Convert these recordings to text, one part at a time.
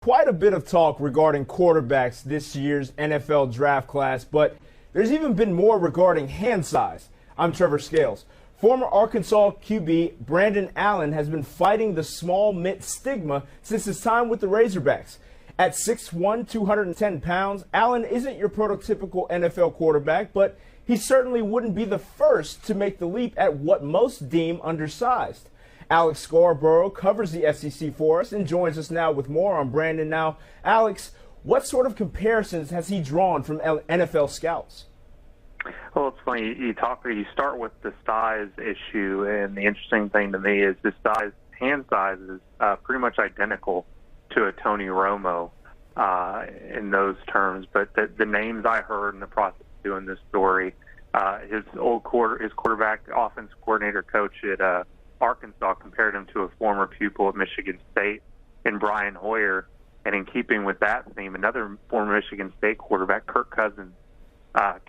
Quite a bit of talk regarding quarterbacks this year's NFL draft class, but there's even been more regarding hand size. I'm Trevor Scales. Former Arkansas QB Brandon Allen has been fighting the small mitt stigma since his time with the Razorbacks. At 6'1", 210 pounds, Allen isn't your prototypical NFL quarterback, but he certainly wouldn't be the first to make the leap at what most deem undersized. Alex Scarborough covers the SEC for us and joins us now with more on Brandon. Now, Alex, what sort of comparisons has he drawn from NFL scouts? Well, it's funny. You start with the size issue, and the interesting thing to me is the hand size is pretty much identical to a Tony Romo in those terms. But the names I heard in the process of doing this story, his quarterback, offense coordinator coach at Arkansas compared him to a former pupil at Michigan State in Brian Hoyer. And in keeping with that theme, another former Michigan State quarterback, Kirk Cousins,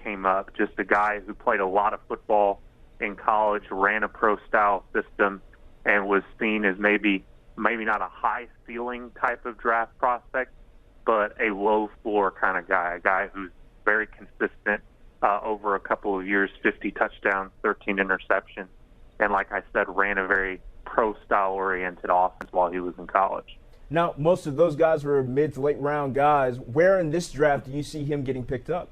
came up, just a guy who played a lot of football in college, ran a pro-style system, and was seen as maybe not a high-ceiling type of draft prospect, but a low-floor kind of guy, a guy who's very consistent over a couple of years, 50 touchdowns, 13 interceptions, and like I said, ran a very pro-style oriented offense while he was in college. Now, most of those guys were mid to late round guys. Where in this draft do you see him getting picked up?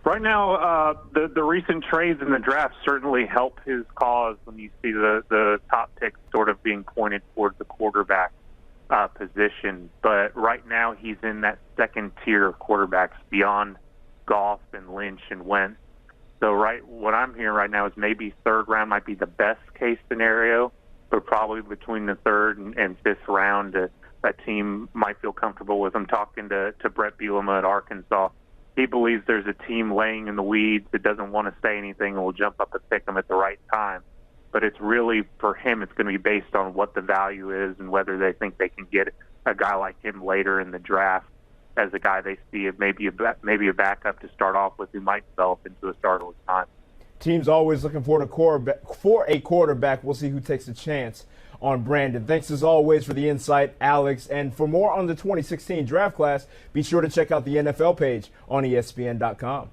Right now, the recent trades in the draft certainly help his cause when you see the top picks sort of being pointed towards the quarterback position. But right now, he's in that second tier of quarterbacks beyond Goff and Lynch and Wentz. So what I'm hearing right now is maybe third round might be the best case scenario, but probably between the third and fifth round, that team might feel comfortable with him. Talking to Brett Bielema at Arkansas, he believes there's a team laying in the weeds that doesn't want to say anything and will jump up and pick him at the right time. But it's really, for him, it's going to be based on what the value is and whether they think they can get a guy like him later in the draft as a guy they see as maybe a backup to start off with who might develop into a starter with time. Teams always looking for a quarterback. We'll see who takes a chance on Brandon. Thanks as always for the insight, Alex. And for more on the 2016 draft class, be sure to check out the NFL page on ESPN.com.